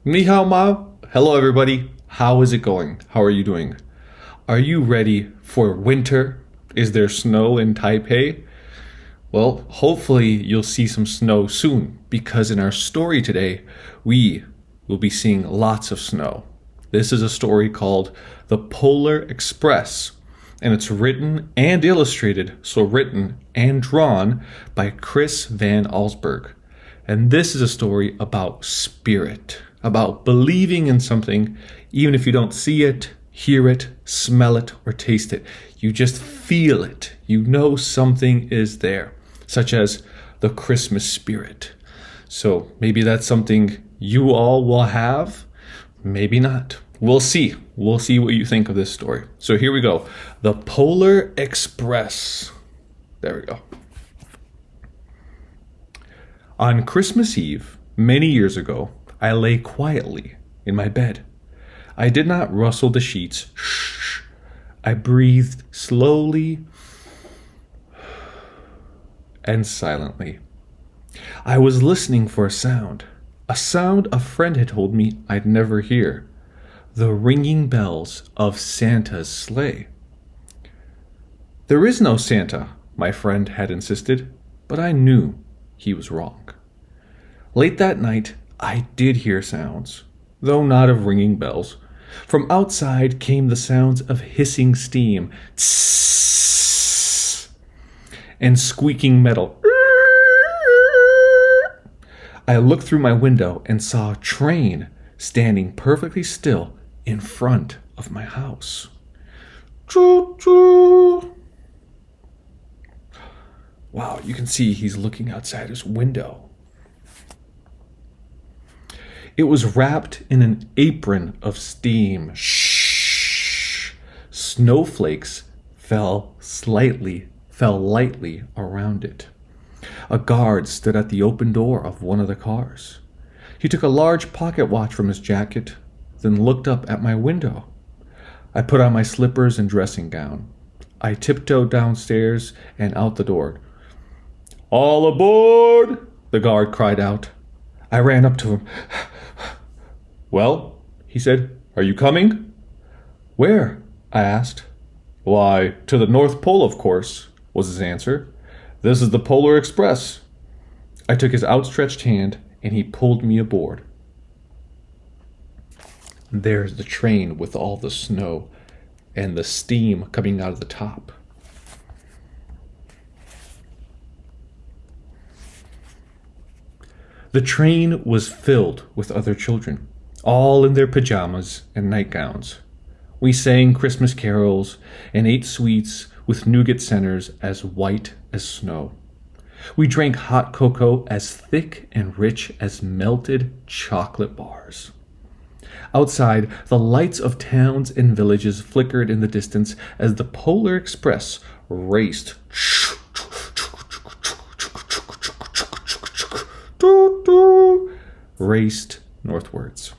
Ni hao ma. Hello, everybody. How is it going? How are you doing? Are you ready for winter? Is there snow in Taipei? Well, hopefully you'll see some snow soon because in our story today, we will be seeing lots of snow. This is a story called The Polar Express, and it's written and illustrated, so written and drawn by Chris Van Allsburg. And this is a story about spirit, about believing in something, even if you don't see it, hear it, smell it, or taste it. You just feel it. You know something is there, such as the Christmas spirit. So maybe that's something you all will have, maybe not. We'll see. We'll see what you think of this story. So here we go. The Polar Express. There we go. On Christmas Eve, many years ago, I lay quietly in my bed. I did not rustle the sheets. Shh. I breathed slowly and silently. I was listening for a sound a friend had told me I'd never hear. The ringing bells of Santa's sleigh. There is no Santa, my friend had insisted, but I knew he was wrong. Late that night, I did hear sounds, though not of ringing bells. From outside came the sounds of hissing steam, tss, and squeaking metal. I looked through my window and saw a train standing perfectly still in front of my house. Choo-choo. Wow, you can see he's looking outside his window. It was wrapped in an apron of steam. Shh. Snowflakes fell lightly around it. A guard stood at the open door of one of the cars. He took a large pocket watch from his jacket, then looked up at my window. I put on my slippers and dressing gown. I tiptoed downstairs and out the door. "All aboard!" the guard cried out. I ran up to him. "Well," he said, "are you coming?" "Where?" I asked. "Why, to the North Pole, of course," was his answer. "This is the Polar Express." I took his outstretched hand and he pulled me aboard. There's the train with all the snow and the steam coming out of the top. The train was filled with other children, all in their pajamas and nightgowns. We sang Christmas carols and ate sweets with nougat centers as white as snow. We drank hot cocoa as thick and rich as melted chocolate bars. Outside, the lights of towns and villages flickered in the distance as the Polar Express raced. Raced northwards.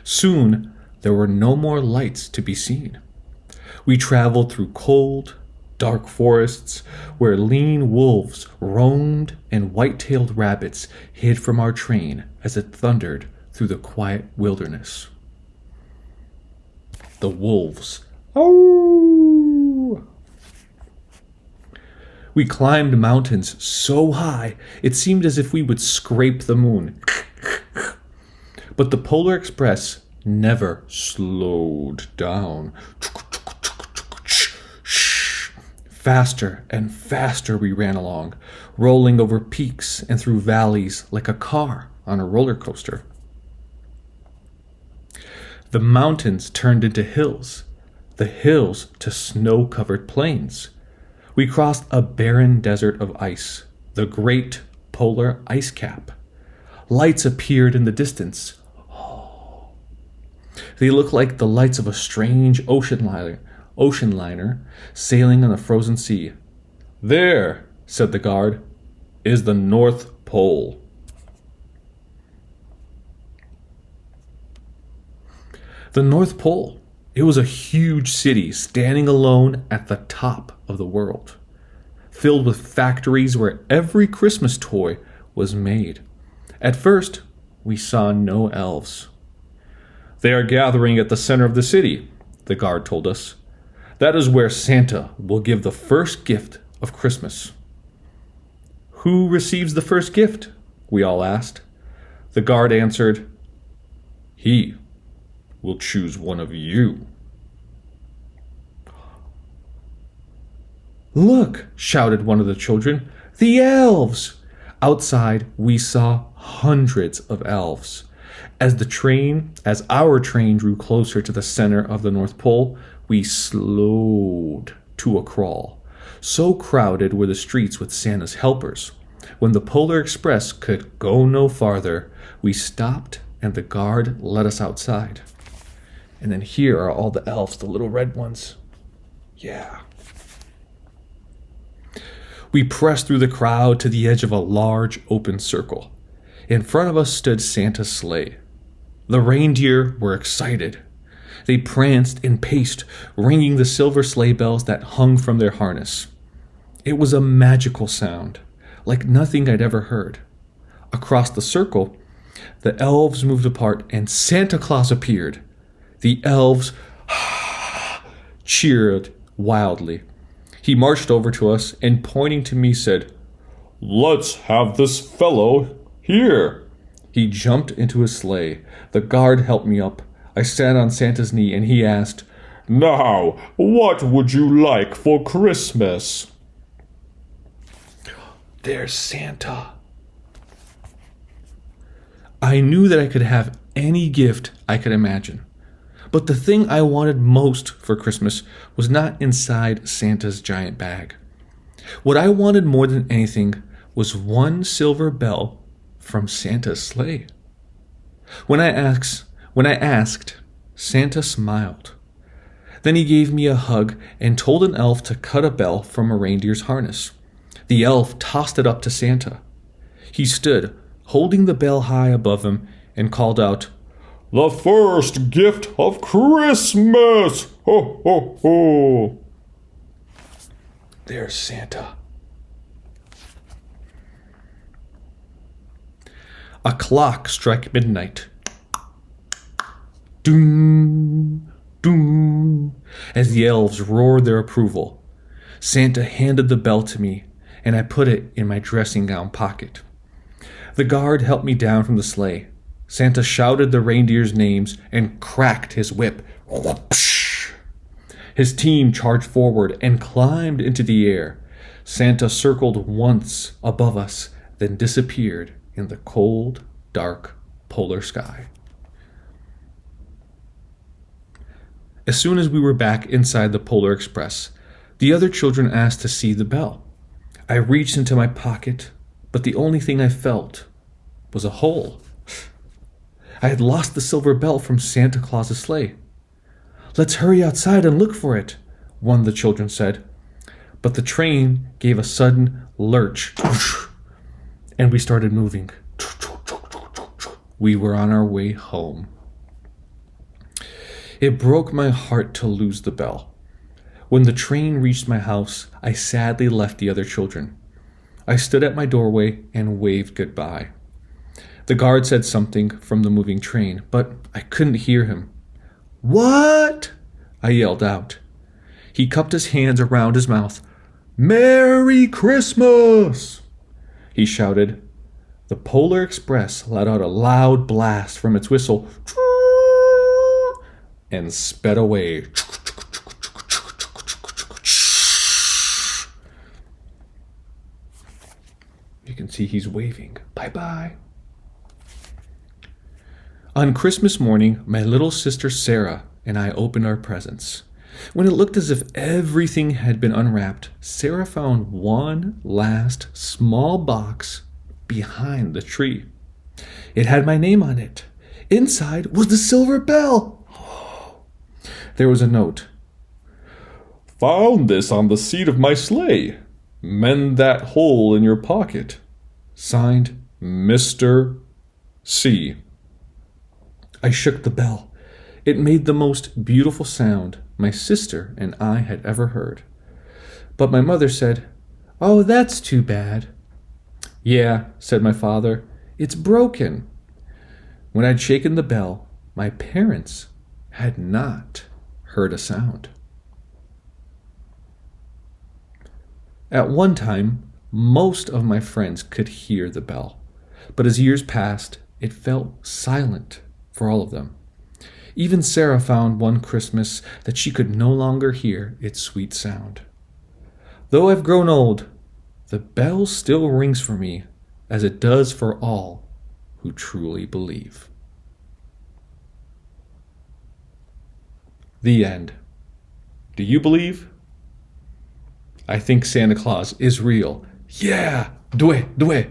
Soon, there were no more lights to be seen. We traveled through cold, dark forests where lean wolves roamed and white-tailed rabbits hid from our train as it thundered through the quiet wilderness. The wolves. Oh! We climbed mountains so high it seemed as if we would scrape the moon. But the Polar Express never slowed down. Faster and faster we ran along, rolling over peaks and through valleys like a car on a roller coaster. The mountains turned into hills, the hills to snow-covered plains. We crossed a barren desert of ice, the Great Polar Ice Cap. Lights appeared in the distance. Oh. They looked like the lights of a strange ocean liner sailing on the frozen sea. "There," said the guard, "is the North Pole." The North Pole. It was a huge city standing alone at the top of the world, filled with factories where every Christmas toy was made. At first, we saw no elves. "They are gathering at the center of the city," the guard told us. "That is where Santa will give the first gift of Christmas." "Who receives the first gift?" we all asked. The guard answered, "He will choose one of you." "Look," shouted one of the children, "the elves!" Outside, we saw hundreds of elves. As our train drew closer to the center of the North Pole, we slowed to a crawl. So crowded were the streets with Santa's helpers. When the Polar Express could go no farther, we stopped and the guard let us outside. And then here are all the elves, the little red ones. Yeah. We pressed through the crowd to the edge of a large open circle. In front of us stood Santa's sleigh. The reindeer were excited. They pranced and paced, ringing the silver sleigh bells that hung from their harness. It was a magical sound, like nothing I'd ever heard. Across the circle, the elves moved apart and Santa Claus appeared. The elves cheered wildly. He marched over to us and, pointing to me, said, "Let's have this fellow here." He jumped into his sleigh. The guard helped me up. I sat on Santa's knee and he asked, "Now, what would you like for Christmas?" There's Santa. I knew that I could have any gift I could imagine. But the thing I wanted most for Christmas was not inside Santa's giant bag. What I wanted more than anything was one silver bell from Santa's sleigh. When I asked, Santa smiled. Then he gave me a hug and told an elf to cut a bell from a reindeer's harness. The elf tossed it up to Santa. He stood, holding the bell high above him, and called out, "The first gift of Christmas! Ho, ho, ho!" There's Santa. A clock struck midnight. Doom, doom, as the elves roared their approval. Santa handed the bell to me, and I put it in my dressing gown pocket. The guard helped me down from the sleigh. Santa shouted the reindeers' names and cracked his whip. His team charged forward and climbed into the air. Santa circled once above us, then disappeared in the cold, dark polar sky. As soon as we were back inside the Polar Express, the other children asked to see the bell. I reached into my pocket, but the only thing I felt was a hole. I had lost the silver bell from Santa Claus's sleigh. "Let's hurry outside and look for it," one of the children said. But the train gave a sudden lurch, and we started moving. We were on our way home. It broke my heart to lose the bell. When the train reached my house, I sadly left the other children. I stood at my doorway and waved goodbye. The guard said something from the moving train, but I couldn't hear him. "What?" I yelled out. He cupped his hands around his mouth. "Merry Christmas!" he shouted. The Polar Express let out a loud blast from its whistle and sped away. You can see he's waving. Bye-bye. On Christmas morning, my little sister Sarah and I opened our presents. When it looked as if everything had been unwrapped, Sarah found one last small box behind the tree. It had my name on it. Inside was the silver bell. There was a note. "Found this on the seat of my sleigh. Mend that hole in your pocket. Signed, Mr. C." I shook the bell. It made the most beautiful sound my sister and I had ever heard. But my mother said, "Oh, that's too bad." "Yeah," said my father, "it's broken." When I'd shaken the bell, my parents had not heard a sound. At one time, most of my friends could hear the bell, but as years passed, it felt silent for all of them. Even Sarah found one Christmas that she could no longer hear its sweet sound. Though I've grown old, the bell still rings for me as it does for all who truly believe. The end. Do you believe? I think Santa Claus is real. Yeah, due.